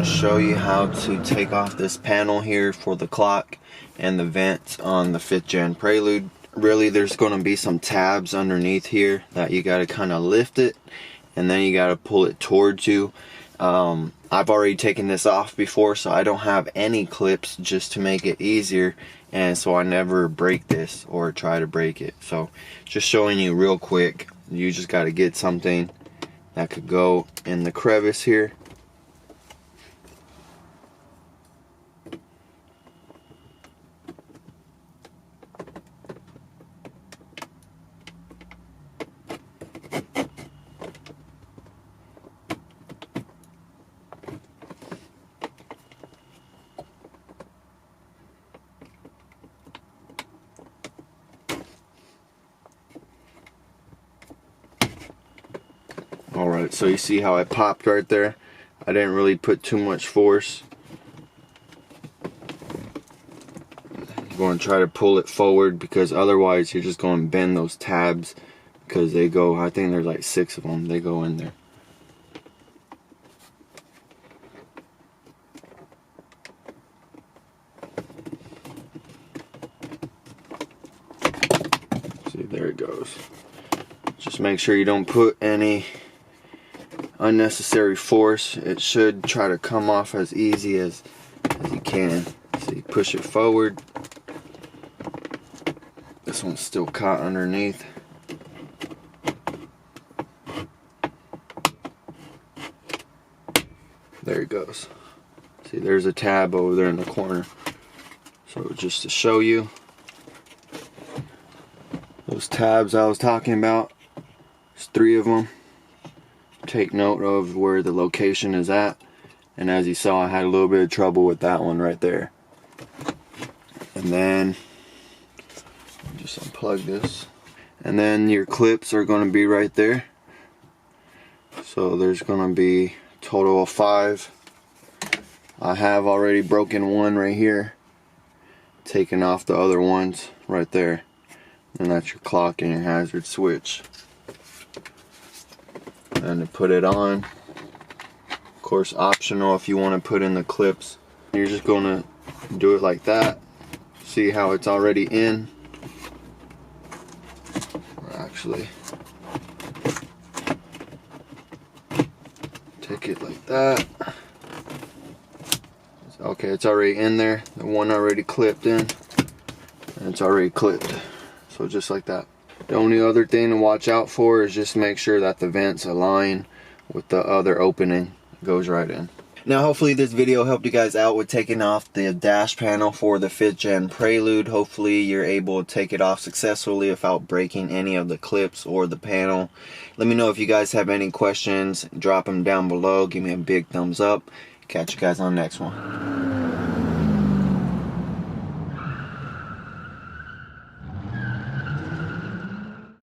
to show you how to take off this panel here for the clock and the vents on the 5th gen Prelude. Really, there's going to be some tabs underneath here that you got to kind of lift it, and then you got to pull it towards you. I've already taken this off before, so I don't have any clips, just to make it easier, and so I never break this or try to break it. So just showing you real quick, you just got to get something that could go in the crevice here. Alright, so you see how it popped right there? I didn't really put too much force. You're going to try to pull it forward, because otherwise you're just going to bend those tabs, because they go, I think there's like 6 of them, they go in there. See, there it goes. Just make sure you don't put any unnecessary force. It should try to come off as easy as you can. So you push it forward. This one's still caught underneath. There it goes. See, there's a tab over there in the corner. So just to show you, those tabs I was talking about, there's 3 of them. Take note of where the location is at, and as you saw, I had a little bit of trouble with that one right there. And then just unplug this, and then your clips are going to be right there. So there's going to be a total of 5. I have already broken one right here, taking off the other ones right there, and that's your clock and your hazard switch. And to put it on, of course optional if you want to put in the clips. You're just going to do it like that. See how it's already in? Or actually, take it like that. Okay, it's already in there. The one already clipped in, and it's already clipped. So just like that. The only other thing to watch out for is just make sure that the vents align with the other opening. It goes right in. Now hopefully this video helped you guys out with taking off the dash panel for the 5th gen Prelude. Hopefully you're able to take it off successfully without breaking any of the clips or the panel. Let me know if you guys have any questions. Drop them down below. Give me a big thumbs up. Catch you guys on the next one.